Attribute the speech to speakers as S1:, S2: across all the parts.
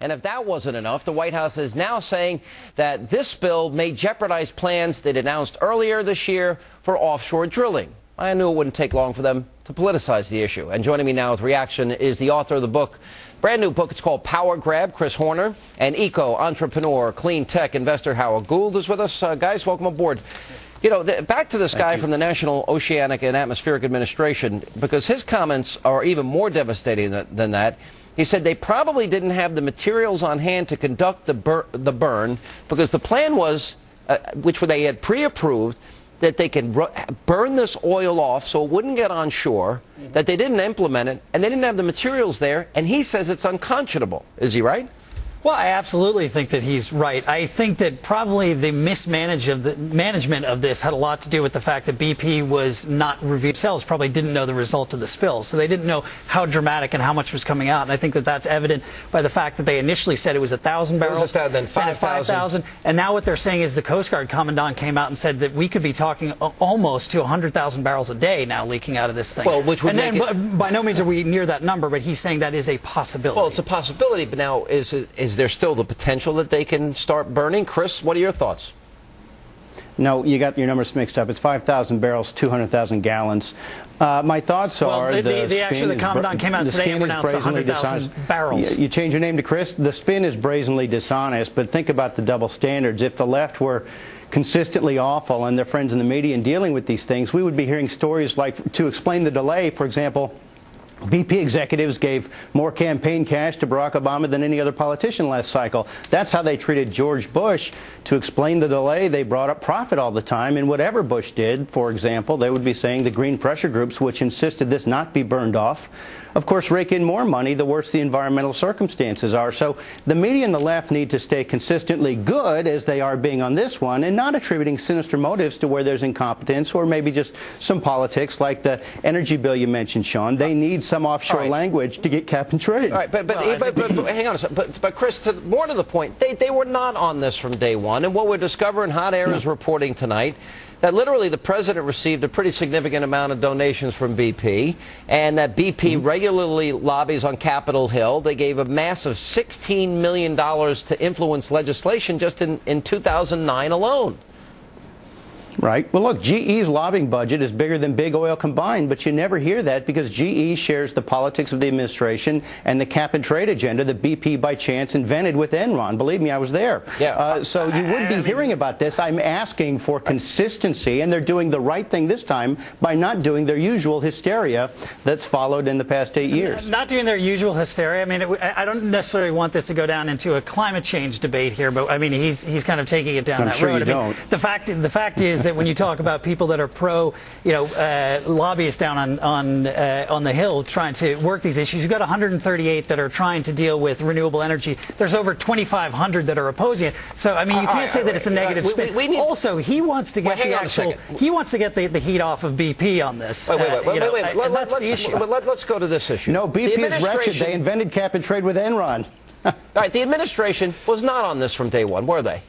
S1: And if that wasn't enough, the White House is now saying that this spill may jeopardize plans they'd announced earlier this year for offshore drilling. I knew it wouldn't take long for them to politicize the issue. And joining me now with reaction is the author of the book, brand new book. It's called Power Grab, Chris Horner, and eco-entrepreneur, clean tech investor Howard Gould is with us. Guys, welcome aboard. You know, back to this guy from the National Oceanic and Atmospheric Administration, because his comments are even more devastating than that. He said they probably didn't have the materials on hand to conduct the burn because the plan was, which they had pre-approved, that they can burn this oil off so it wouldn't get on shore, that they didn't implement it, and they didn't have the materials there, and he says it's unconscionable. Is he right?
S2: Well, I absolutely think that he's right. I think that probably the management of this had a lot to do with the fact that BP was not reviewed themselves, probably didn't know the result of the spill. So they didn't know how dramatic and how much was coming out. And I think that that's evident by the fact that they initially said it was 1,000 barrels,
S1: then 5,000.
S2: And now what they're saying is the Coast Guard Commandant came out and said that we could be talking almost to 100,000 barrels a day now leaking out of this thing.
S1: Well, which would make it...
S2: By no means are we near that number, but he's saying that is a possibility.
S1: Well, it's a possibility, but now is there still the potential that they can start burning? Chris, what are your thoughts?
S3: No, you got your numbers mixed up. It's 5,000 barrels, 200,000 gallons. My thoughts are
S2: the Commandant came out today and announced 100,000 barrels.
S3: You change your name to Chris. The spin is brazenly dishonest, but think about the double standards. If the left were consistently awful and their friends in the media in dealing with these things, we would be hearing stories like, to explain the delay, for example, BP executives gave more campaign cash to Barack Obama than any other politician last cycle. That's how they treated George Bush. To explain the delay, they brought up profit all the time. And whatever Bush did, for example, they would be saying the green pressure groups, which insisted this not be burned off, of course, rake in more money the worse the environmental circumstances are. So the media and the left need to stay consistently good, as they are being on this one, and not attributing sinister motives to where there's incompetence or maybe just some politics like the energy bill you mentioned, Sean. They need some offshore language to get cap and trade.
S1: All right, but hang on a second. But Chris, more to the point, they were not on this from day one. And what we're discovering, Hot Air is reporting tonight, that literally the president received a pretty significant amount of donations from BP, and that BP regularly lobbies on Capitol Hill. They gave a massive $16 million to influence legislation just in 2009 alone.
S3: Right. Well, look, GE's lobbying budget is bigger than big oil combined, but you never hear that because GE shares the politics of the administration and the cap and trade agenda that BP by chance invented with Enron. Believe me, I was there.
S1: Yeah.
S3: So you would be hearing about this. I'm asking for consistency, and they're doing the right thing this time by not doing their usual hysteria that's followed in the past 8 years.
S2: Not doing their usual hysteria. I mean, I don't necessarily want this to go down into a climate change debate here, but I mean, he's kind of taking it down that road.
S3: You don't.
S2: The fact is that when you talk about people that are lobbyists down on the Hill trying to work these issues, you've got 138 that are trying to deal with renewable energy. There's over 2,500 that are opposing it. So I mean, you can't say that it's a negative spin. Also, he wants to get the heat off of BP on this.
S1: Wait. That's the issue. Let's go to this issue.
S3: No, BP is wretched. They invented cap and trade with Enron.
S1: All right, the administration was not on this from day one, were they?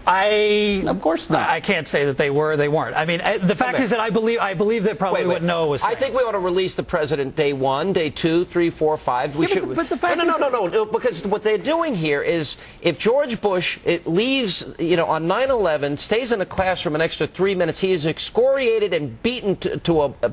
S3: Of course not.
S2: I can't say that they were. They weren't. I mean, the fact is that I believe that probably what Noah was saying.
S1: I think we ought to release the president day 1, day 2, 3, 4, 5. We should.
S2: But the fact
S1: no, because what they're doing here is if George Bush leaves, on 9/11, stays in a classroom an extra 3 minutes, he is excoriated and beaten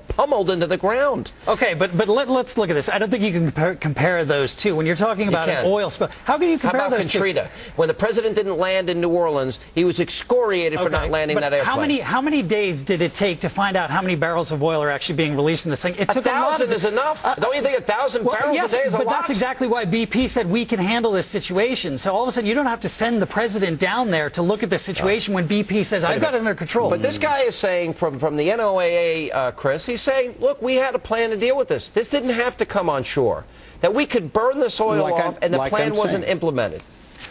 S1: pummeled into the ground.
S2: Okay, but let's look at this. I don't think you can compare those two when you're talking about an oil spill. How can you compare those two?
S1: How about Katrina? When the president didn't land in New Orleans, he was excoriated for not landing that airplane.
S2: How many days did it take to find out how many barrels of oil are actually being released from this thing? It took
S1: 1,000 is enough. Don't you think 1,000 barrels a day is a lot?
S2: But that's exactly why BP said we can handle this situation. So all of a sudden, you don't have to send the president down there to look at the situation when BP says, I've got it under control.
S1: But this guy is saying from the NOAA, Chris, he's saying, look, we had a plan to deal with this. This didn't have to come on shore. That we could burn this oil off, and the plan wasn't implemented.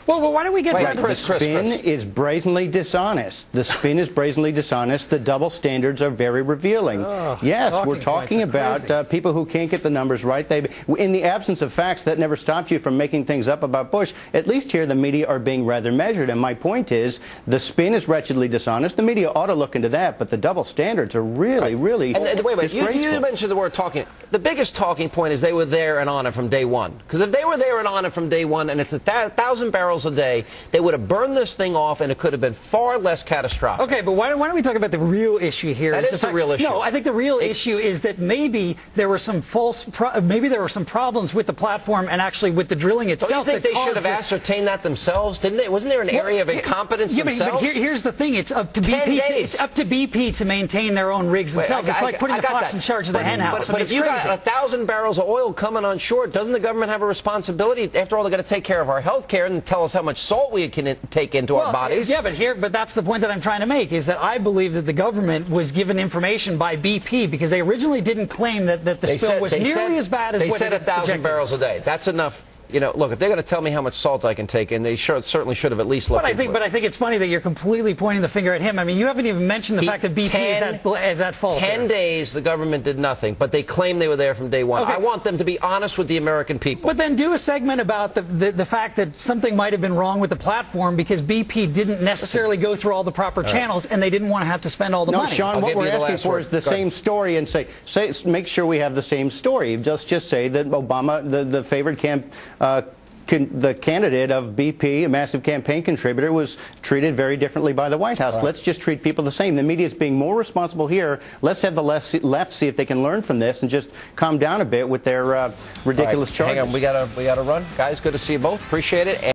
S2: Well, why don't we get
S3: that? The spin is brazenly dishonest. The spin is brazenly dishonest. The double standards are very revealing. Yes, we're talking about people who can't get the numbers right. In the absence of facts, that never stopped you from making things up about Bush. At least here, the media are being rather measured. And my point is, the spin is wretchedly dishonest. The media ought to look into that. But the double standards are really, really
S1: disgraceful. You mentioned the word talking. the biggest talking point is they were there and on it from day one. Because if they were there and on it from day one, and it's 1,000 barrels a day, they would have burned this thing off, and it could have been far less catastrophic.
S2: Okay, but why don't we talk about the real issue here?
S1: That is the real issue.
S2: No, I think the real issue is that maybe there were some problems with the platform and actually with the drilling itself.
S1: Don't you think they should have ascertained that themselves? Didn't they? Wasn't there an area of incompetence themselves?
S2: But here's the thing: it's up to BP. It's up to BP to maintain their own rigs themselves. It's like putting the fox in charge of the hen house.
S1: But if you got 1,000 barrels of oil coming on shore, doesn't the government have a responsibility? After all, they're going to take care of our health care and tell us how much salt we can take into our bodies.
S2: Yeah, but that's the point that I'm trying to make, is that I believe that the government was given information by BP because they originally didn't claim that the spill was nearly as bad as
S1: they said 1,000 barrels a day. That's enough. You know, look, if they're going to tell me how much salt I can take in, they certainly should have at least looked into it.
S2: But I think it's funny that you're completely pointing the finger at him. I mean, you haven't even mentioned the fact that BP is at fault.
S1: 10 days, the government did nothing, but they claim they were there from day one. Okay. I want them to be honest with the American people.
S2: But then do a segment about the fact that something might have been wrong with the platform because BP didn't necessarily go through all the proper channels, and they didn't want to have to spend all the money.
S3: No, Sean, what we're asking for is the same story, and make sure we have the same story. Just say that Obama, the favored the candidate of BP, a massive campaign contributor, was treated very differently by the White House. Right. Let's just treat people the same. The media is being more responsible here. Let's have the left see if they can learn from this and just calm down a bit with their ridiculous charges.
S1: Hang on, we gotta run, guys. Good to see you both. Appreciate it.